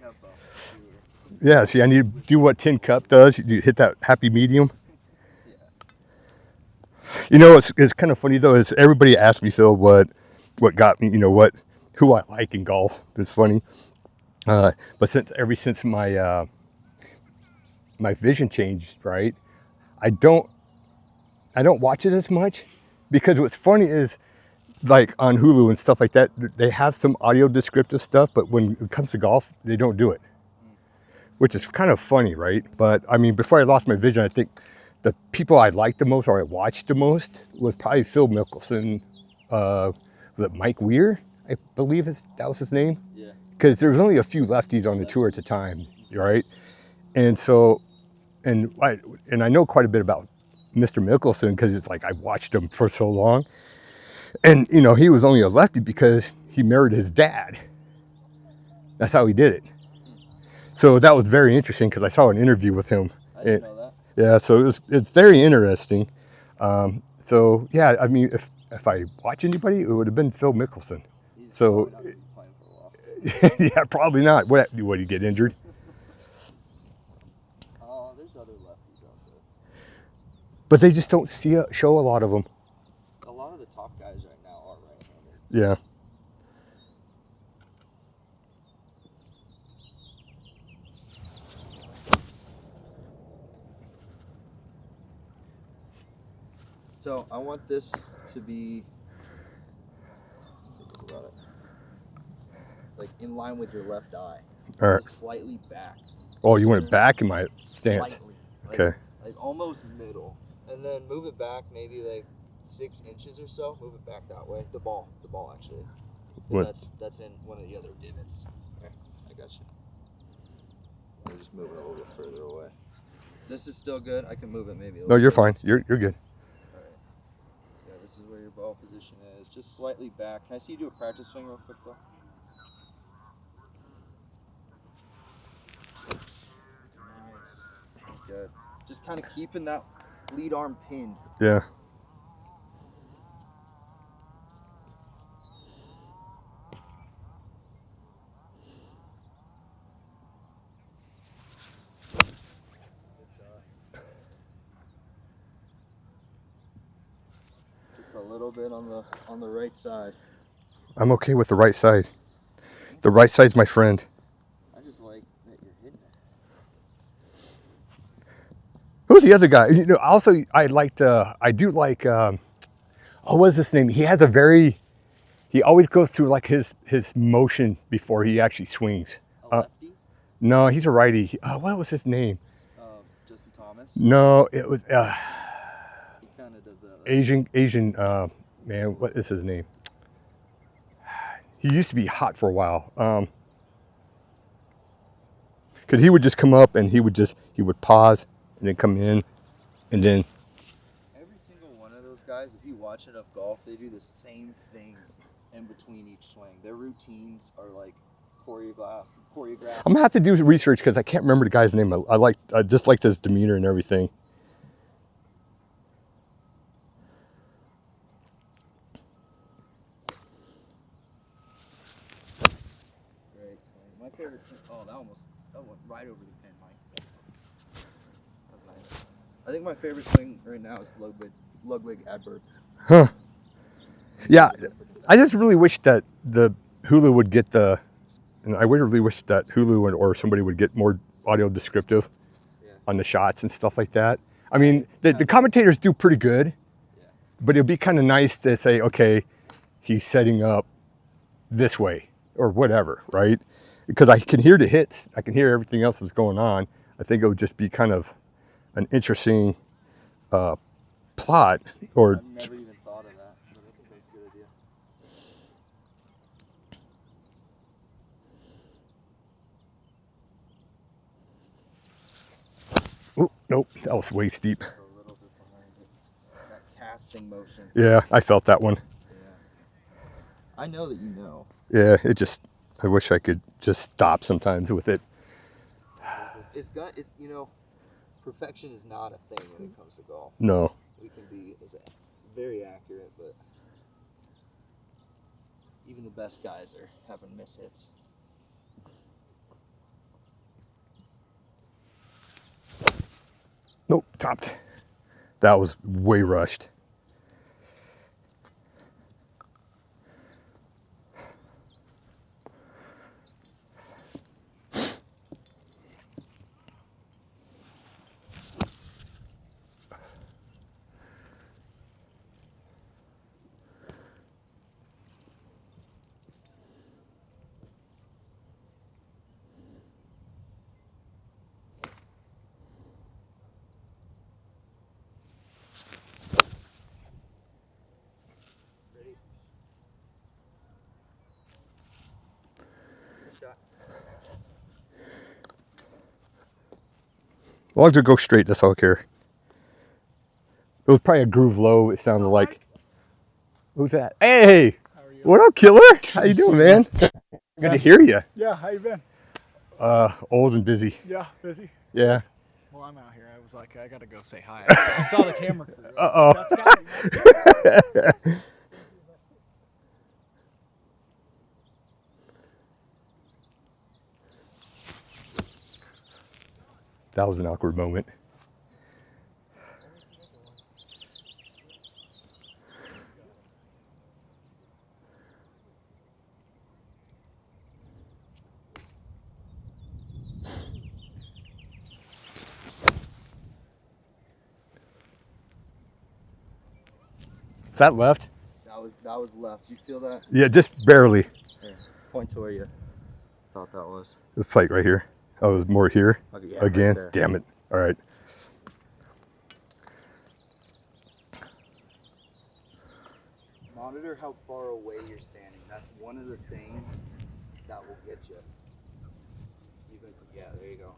tempo. Yeah, see, I need to do what Tin Cup does. You hit that happy medium. Yeah. You know, it's kind of funny though. Is everybody asks me, Phil, what got me? You know what? Who I like in golf. It's funny. But since my vision changed, right? I don't I don't watch it as much because what's funny is like on Hulu and stuff like that, they have some audio descriptive stuff, but when it comes to golf, they don't do it, which is kind of funny, right? But I mean, before I lost my vision, I think the people I liked the most or I watched the most was probably Phil Mickelson. Was it Mike Weir? I believe that was his name. Yeah. Because there was only a few lefties on the tour at the time, right? And so, and I know quite a bit about Mr. Mickelson because it's like I watched him for so long. And, you know, he was only a lefty because he married his dad. That's how he did it. So that was very interesting because I saw an interview with him. I didn't know that. Yeah, so it's very interesting. So, yeah, I mean, if I watch anybody, it would have been Phil Mickelson. He's So, probably not going to be playing for a while. yeah, probably not. What, did he get injured? Oh, there's other lefties out there. But they just don't show a lot of them. A lot of the top guys right now are right-handed. Yeah. So I want this to be like in line with your left eye. All right. Just slightly back. Oh, you want it back in my stance? Slightly. Okay. Like almost middle. And then move it back maybe like 6 inches or so. Move it back that way. The ball actually. That's in one of the other divots. Okay, I got you. We're just moving a little bit further away. This is still good. I can move it maybe a little. No, you're fine. You're good. All right. Yeah, this is where your ball position is. Just slightly back. Can I see you do a practice swing real quick though? Nice. Good. Just kind of keeping that lead arm pinned. Yeah. Just a little bit on the right side. I'm okay with the right side. The right side's my friend. I just like that you're hitting it. Who's the other guy? You know, also I do like. What is his name? He always goes through like his motion before he actually swings. A lefty? No, he's a righty. What was his name? Justin Thomas? No, it was He kind of does that. Asian man. What is his name? He used to be hot for a while. Because he would just come up and he would pause and then come in, and then Every single one of those guys, if you watch enough golf, they do the same thing in between each swing. Their routines are like choreographed. I'm gonna have to do research because I can't remember the guy's name. I just liked his demeanor and everything. Great swing. My favorite swing. Oh, that went right over the pin, Mike. That's nice. I think my favorite swing right now is Ludwig Adberg. Huh. Yeah, I just really wish that the Hulu would get and I really wish that Hulu or somebody would get more audio descriptive on the shots and stuff like that. I mean, the commentators do pretty good, but it'd be kind of nice to say, okay, he's setting up this way or whatever, right? Because I can hear the hits, I can hear everything else that's going on. I think it would just be kind of an interesting plot or. I've never even thought of that, but I think that's a good idea. Oh, nope, that was way steep. A little bit behind it. That casting motion. Yeah, I felt that one. Yeah. I know that you know. Yeah, I wish I could just stop sometimes with it. It's perfection is not a thing when it comes to golf. No. We can be very accurate, but even the best guys are having mishits. Nope, topped. That was way rushed. Ready? Good shot. As long as it goes straight, that's all I care. It was probably a groove low. It sounded like. Who's that? Hey! How are you? What up, killer? How you doing, man? Good to hear you. Yeah, how you been? Old and busy. Yeah, busy. Yeah. Well, I'm out here. I was like, I gotta go say hi. I saw the camera crew. Uh-oh. That's Scotty. That was an awkward moment. Is that left? That was left. You feel that? Yeah, just barely. Here, point to where you thought that was. It's like right here. Oh, it was more here. Okay, yeah, right Again. there. Damn it. All right. Monitor how far away you're standing. That's one of the things that will get you. Even yeah, there you go.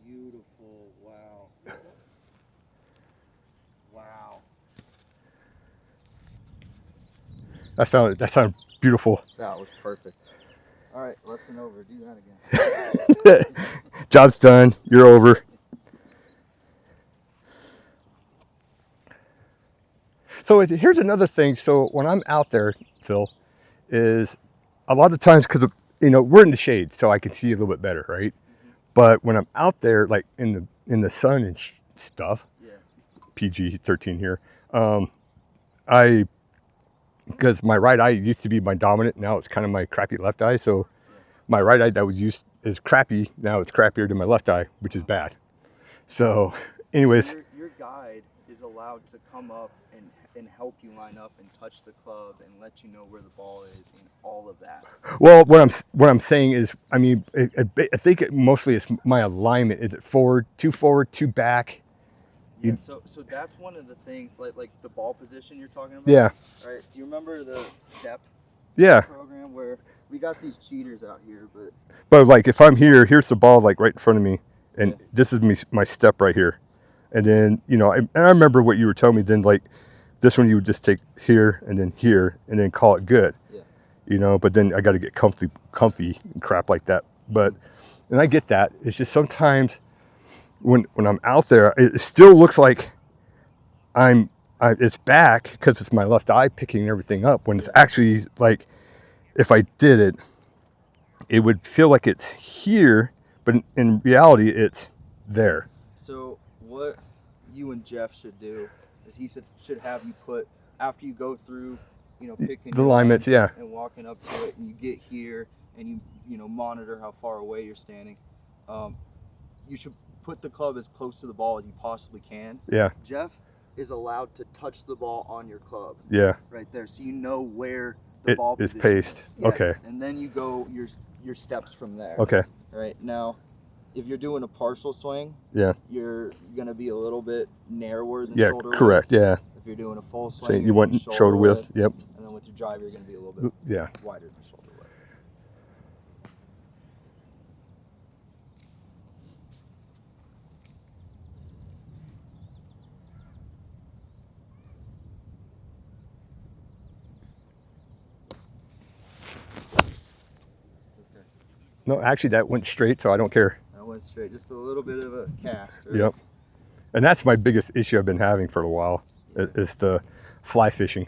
Beautiful. Wow. Wow. That sounded beautiful. That was perfect. All right, lesson over. Do that again. Job's done. You're over. So here's another thing. So when I'm out there, Phil, is a lot of times because we're in the shade, so I can see a little bit better, right? Mm-hmm. But when I'm out there, like in the sun and stuff, Yeah. PG-13 here, because my right eye used to be my dominant, now it's kind of my crappy left eye. So my right eye that was used is crappy, now it's crappier than my left eye, which is bad. So, anyways. So your guide is allowed to come up and help you line up and touch the club and let you know where the ball is and all of that. Well, what I'm saying is, I mean, I think mostly it's my alignment. Is it forward, two back? Yeah, so that's one of the things, like the ball position you're talking about. Yeah. All right. Do you remember the step Yeah. program where we got these cheaters out here, But like if I'm here, here's the ball like right in front of me, and this is my step right here, and then I remember what you were telling me. Then like this one you would just take here and then call it good. Yeah. But then I got to get comfy and crap like that. But and I get that. It's just sometimes when I'm out there, it still looks like it's back because it's my left eye picking everything up. When it's actually like, if I did it, it would feel like it's here, but in reality, it's there. So what you and Jeff should do is he should have you put, after you go through, picking the alignments, yeah, and walking up to it, and you get here and you monitor how far away you're standing. You should put the club as close to the ball as you possibly can. Yeah. Jeff is allowed to touch the ball on your club. Yeah. Right there, so you know where the ball is position paced. is. Yes. Okay. And then you go your steps from there. Okay. Right now, if you're doing a partial swing, yeah, you're gonna be a little bit narrower than yeah, shoulder correct. width. Yeah. If you're doing a full So swing, you want shoulder width. Yep. And then with your driver, you're gonna be a little bit wider than shoulder width. No, actually, that went straight, so I don't care. That went straight, just a little bit of a cast. Right? Yep. And that's my biggest issue I've been having for a while, is the fly fishing.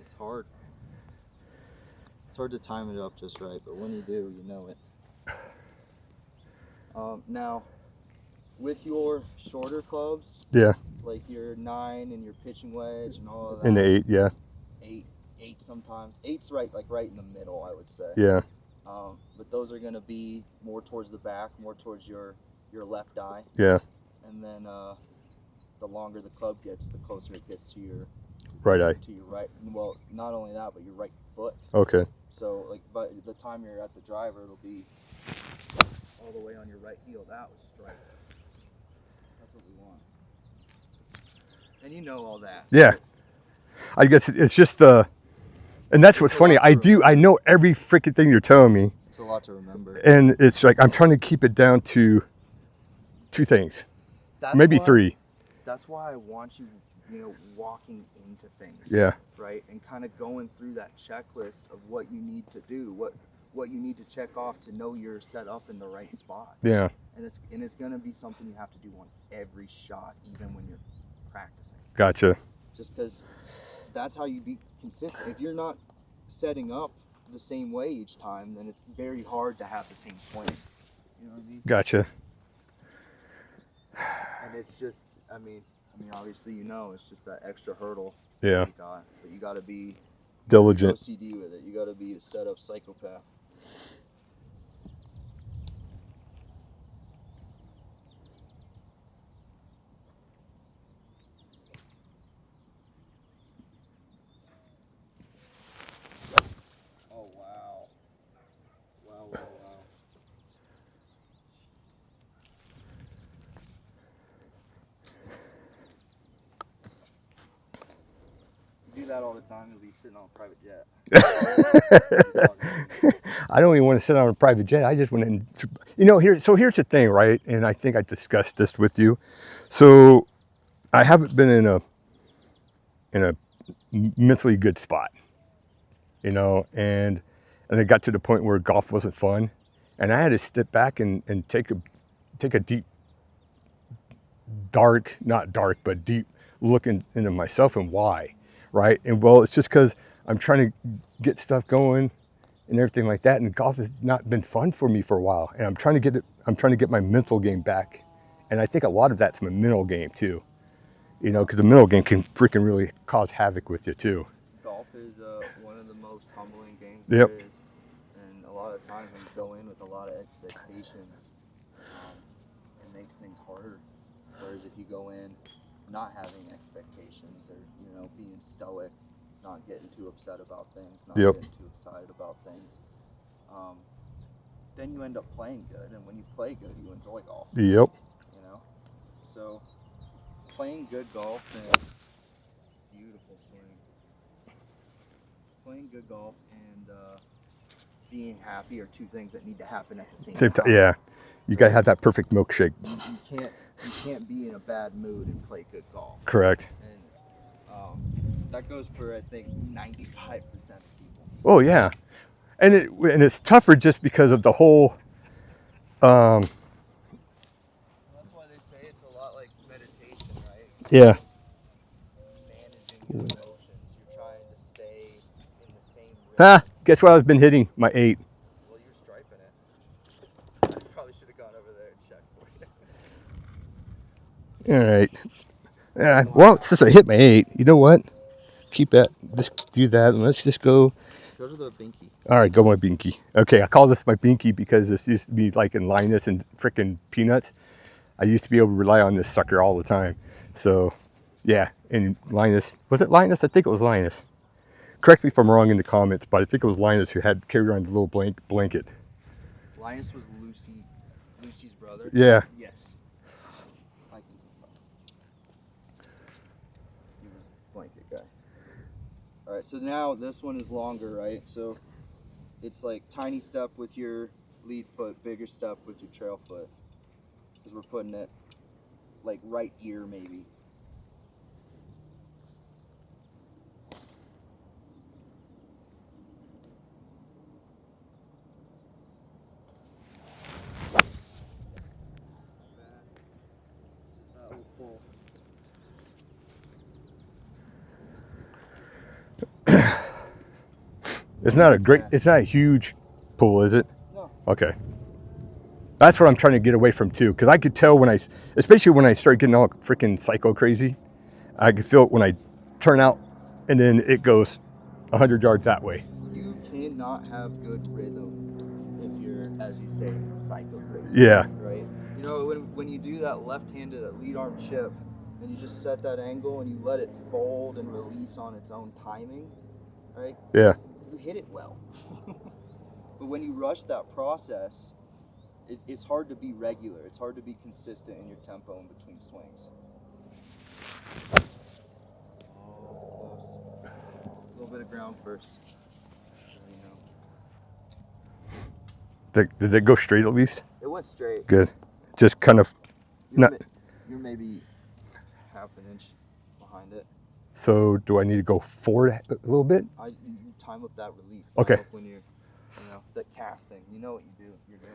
It's hard. It's hard to time it up just right, but when you do, you know it. Now, with your shorter clubs, Yeah. like your 9 and your pitching wedge and all of that. In the 8, yeah. 8 sometimes. 8's right in the middle, I would say. Yeah. But those are gonna be more towards the back, more towards your left eye. Yeah. And then the longer the club gets, the closer it gets to your Right eye. to your right. Well, not only that, but your right foot. Okay. So like by the time you're at the driver, it'll be all the way on your right heel. That was strike. That's what we want. And you know all that. Yeah. I guess it's just and that's what's funny. I know every freaking thing you're telling me. It's a lot to remember. And it's like I'm trying to keep it down to 2 things. Maybe 3. That's why I want you, walking into things. Yeah. Right? And kind of going through that checklist of what you need to do, what you need to check off to know you're set up in the right spot. Yeah. And it's going to be something you have to do on every shot, even when you're practicing. Gotcha. Just because that's how you be consistent. If you're not setting up the same way each time, then it's very hard to have the same swing. You know what I mean? Gotcha. And it's just, I mean, obviously, it's just that extra hurdle. Yeah. You got, but you got to be Diligent. OCD with it. You got to be a set up psychopath. Oh wow! Wow! You do that all the time, you'll be sitting on a private jet. I don't even want to sit on a private jet. I just want to, here's the thing, right? And I think I discussed this with you. So I haven't been in a mentally good spot, and it got to the point where golf wasn't fun, and I had to step back and take a deep, not dark, but deep look into myself and why. Right. And well, it's just because I'm trying to get stuff going and everything like that. And golf has not been fun for me for a while. And I'm trying to get my mental game back. And I think a lot of that's my mental game too. Because the mental game can freaking really cause havoc with you too. Golf is one of the most humbling games Yep. there is. And a lot of times when you go in with a lot of expectations, it makes things harder. Whereas if you go in not having expectations or being stoic, not getting too upset about things, not Yep. getting too excited about things, then you end up playing good, and when you play good you enjoy golf. Yep. So playing good golf and beautiful swing, playing good golf and being happy are 2 things that need to happen at the same time. Yeah, you gotta have that perfect milkshake. You can't be in a bad mood and play good golf. Correct. And that goes for, I think, 95% of people. Oh yeah, and it's tougher just because of the whole. That's why they say it's a lot like meditation, right? Yeah. Managing your emotions. You're trying to stay in the same rhythm. Ah, guess what? I've been hitting my 8. Well, you're striping it. I probably should have gone over there and checked for you. All right. Yeah. Well, since I hit my 8, you know what? Keep that. Just do that, and let's just go. Go to the binky. All right, go my binky. Okay, I call this my binky because this used to be like in Linus and frickin' Peanuts. I used to be able to rely on this sucker all the time. So, yeah, and Linus, was it Linus? I think it was Linus. Correct me if I'm wrong in the comments, but I think it was Linus who had carried around the little blanket. Linus was Lucy's brother. Yeah. Yes. I can confirm. He was a blanket guy. All right, so now this one is longer, right? So it's like tiny step with your lead foot, bigger step with your trail foot. Because we're putting it like right ear maybe. Just that little pull. It's not a great. Yeah. It's not a huge pool, is it? No. Okay. That's what I'm trying to get away from too, because I could tell when especially when I start getting all freaking psycho crazy, I could feel it when I turn out, and then it goes 100 yards that way. You cannot have good rhythm if you're, as you say, psycho crazy. Yeah. Right. You know, when you do that left-handed, that lead arm chip, and you just set that angle and you let it fold and release on its own timing, right? Yeah. You hit it well. But when you rush that process, it's hard to be regular. It's hard to be consistent in your tempo in between swings. Oh, it's close. A little bit of ground first. You know. Did they go straight at least? It went straight. Good. Just kind of not. You're maybe half an inch behind it. So do I need to go forward a little bit? You time up that release. Okay. Time up when you're, the casting. You know what you're doing.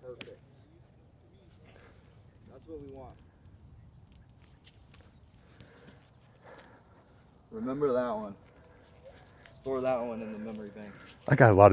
Perfect. That's what we want. Remember that one. Store that one in the memory bank. I got a lot of